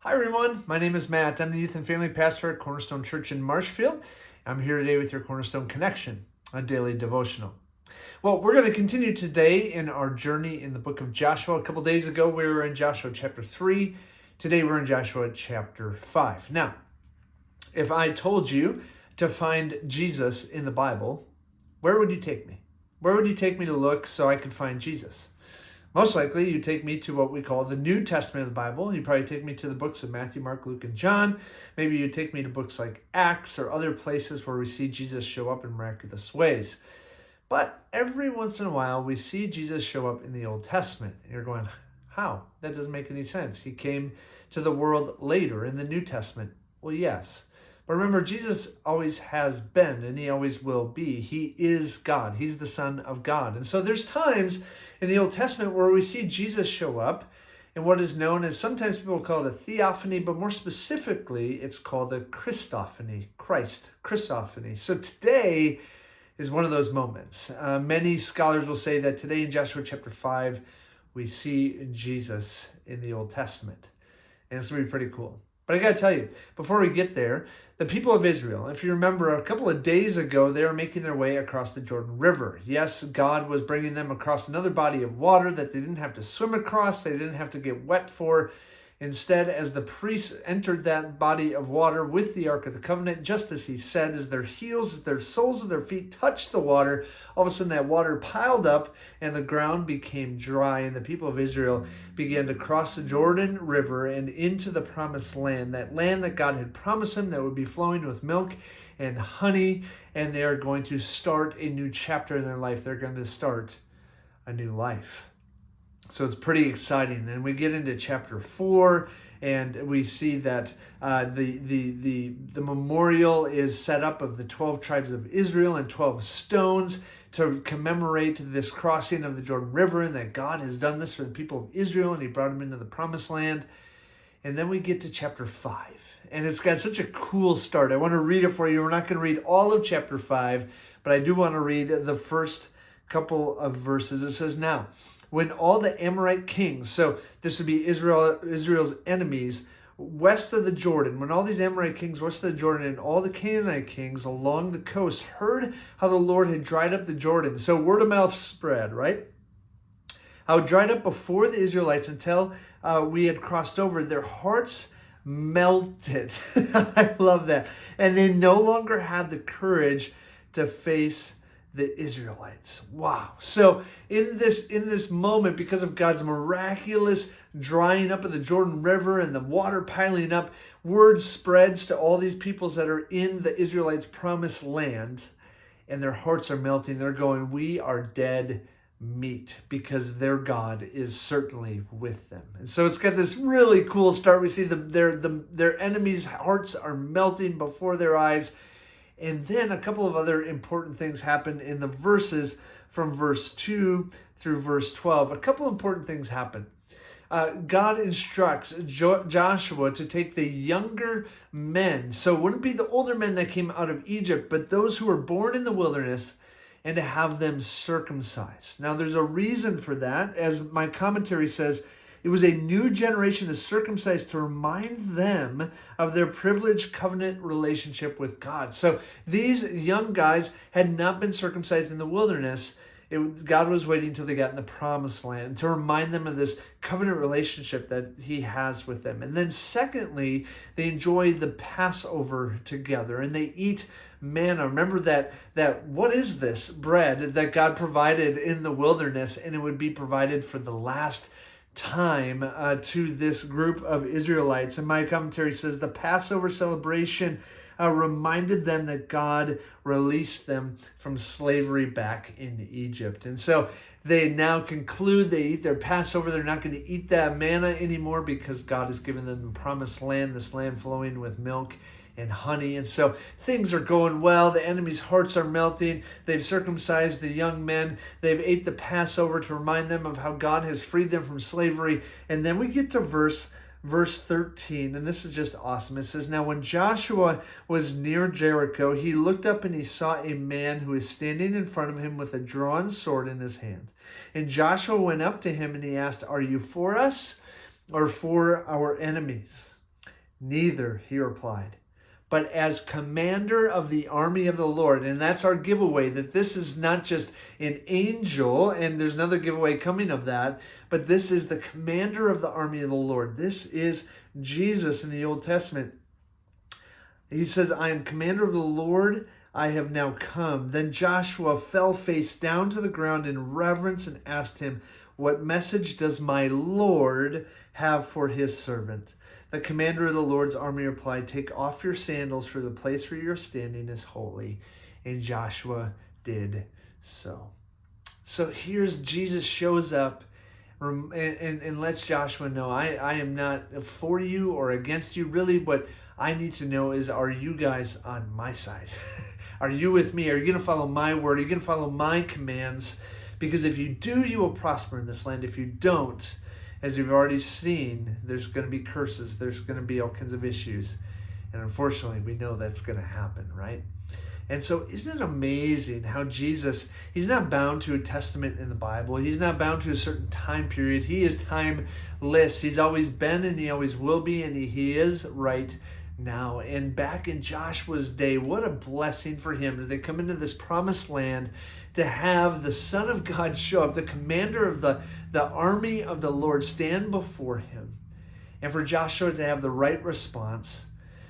Hi everyone, my name is Matt. I'm the youth and family pastor at Cornerstone Church in Marshfield. I'm here today with your Cornerstone Connection, a daily devotional. Well, we're going to continue today in our journey in the book of Joshua. A couple days ago, we were in Joshua chapter 3. Today, we're in Joshua chapter 5. Now, if I told you to find Jesus in the Bible, where would you take me? Where would you take me to look so I could find Jesus? Most likely, you take me to what we call the New Testament of the Bible. You probably take me to the books of Matthew, Mark, Luke, and John. Maybe you take me to books like Acts or other places where we see Jesus show up in miraculous ways. But every once in a while, we see Jesus show up in the Old Testament. And you're going, how? That doesn't make any sense. He came to the world later in the New Testament. Well, yes. But remember, Jesus always has been, and he always will be. He is God. He's the Son of God. And so there's times in the Old Testament where we see Jesus show up in what is known as, sometimes people call it a theophany, but more specifically, it's called a Christophany, Christophany. So today is one of those moments. Many scholars will say that today in Joshua chapter 5, we see Jesus in the Old Testament. And it's going to be pretty cool. But I got to tell you, before we get there, the people of Israel, if you remember a couple of days ago, they were making their way across the Jordan River. Yes, God was bringing them across another body of water that they didn't have to swim across, they didn't have to get wet for. Instead, as the priests entered that body of water with the Ark of the Covenant, just as he said, as their heels, as their soles of their feet touched the water, all of a sudden that water piled up and the ground became dry, and the people of Israel began to cross the Jordan River and into the promised land, that land that God had promised them that would be flowing with milk and honey, and they are going to start a new chapter in their life. They're going to start a new life. So it's pretty exciting. And we get into chapter 4, and we see that the memorial is set up of the 12 tribes of Israel and 12 stones to commemorate this crossing of the Jordan River, and that God has done this for the people of Israel, and he brought them into the promised land. And then we get to chapter 5, and it's got such a cool start. I want to read it for you. We're not going to read all of chapter 5, but I do want to read the first couple of verses. It says, "Now, when all the Amorite kings," so this would be Israel's enemies, west of the Jordan, when all these Amorite kings west of the Jordan and all the Canaanite kings along the coast heard how the Lord had dried up the Jordan. So word of mouth spread, right? How it dried up before the Israelites until we had crossed over. Their hearts melted. I love that. And they no longer had the courage to face the Israelites. Wow. So in this moment, because of God's miraculous drying up of the Jordan River and the water piling up, word spreads to all these peoples that are in the Israelites' promised land, and their hearts are melting. They're going, we are dead meat, because their God is certainly with them. And so it's got this really cool start. We see their enemies' hearts are melting before their eyes. And then a couple of other important things happen in the verses from verse 2 through verse 12. A couple important things happen. God instructs Joshua to take the younger men. So it wouldn't be the older men that came out of Egypt, but those who were born in the wilderness, and to have them circumcised. Now there's a reason for that. As my commentary says, it was a new generation to circumcise to remind them of their privileged covenant relationship with God. So these young guys had not been circumcised in the wilderness. God was waiting until they got in the promised land to remind them of this covenant relationship that he has with them. And then secondly, they enjoy the Passover together, and they eat manna. Remember that what is this bread that God provided in the wilderness, and it would be provided for the last time to this group of Israelites. And my commentary says the Passover celebration reminded them that God released them from slavery back in Egypt. And so they now conclude, they eat their Passover. They're not going to eat that manna anymore because God has given them the promised land, this land flowing with milk and honey. And so things are going well. The enemy's hearts are melting. They've circumcised the young men. They've ate the Passover to remind them of how God has freed them from slavery. And then we get to verse 13, and this is just awesome. It says, "Now when Joshua was near Jericho, he looked up and he saw a man who was standing in front of him with a drawn sword in his hand. And Joshua went up to him and he asked, 'Are you for us or for our enemies?' Neither, he replied, but as commander of the army of the Lord. And that's our giveaway, that this is not just an angel, and there's another giveaway coming of that, but this is the commander of the army of the Lord. This is Jesus in the Old Testament. He says, I am commander of the Lord, I have now come. Then Joshua fell face down to the ground in reverence and asked him, what message does my Lord have for his servant? The commander of the Lord's army replied, take off your sandals, for the place where you're standing is holy. And Joshua did so. So here's Jesus shows up and lets Joshua know, I am not for you or against you. Really, what I need to know is, are you guys on my side? Are you with me? Are you going to follow my word? Are you going to follow my commands? Because if you do, you will prosper in this land. If you don't, as we've already seen, there's going to be curses. There's going to be all kinds of issues. And unfortunately, we know that's going to happen, right? And so isn't it amazing how Jesus, he's not bound to a testament in the Bible. He's not bound to a certain time period. He is timeless. He's always been and he always will be, and he is right now. And back in Joshua's day, what a blessing for him as they come into this promised land to have the Son of God show up, the commander of the army of the Lord stand before him. And for Joshua to have the right response,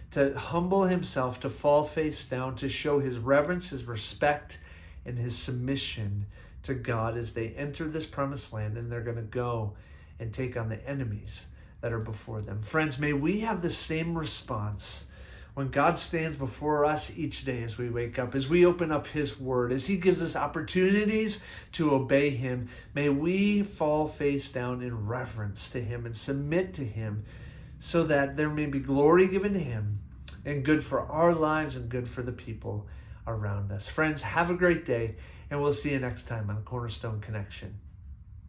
to humble himself, to fall face down, to show his reverence, his respect, and his submission to God as they enter this promised land, and they're going to go and take on the enemies that are before them. Friends, may we have the same response when God stands before us each day as we wake up, as we open up his word, as he gives us opportunities to obey him. May we fall face down in reverence to him and submit to him, so that there may be glory given to him and good for our lives and good for the people around us. Friends, have a great day, and we'll see you next time on Cornerstone Connection.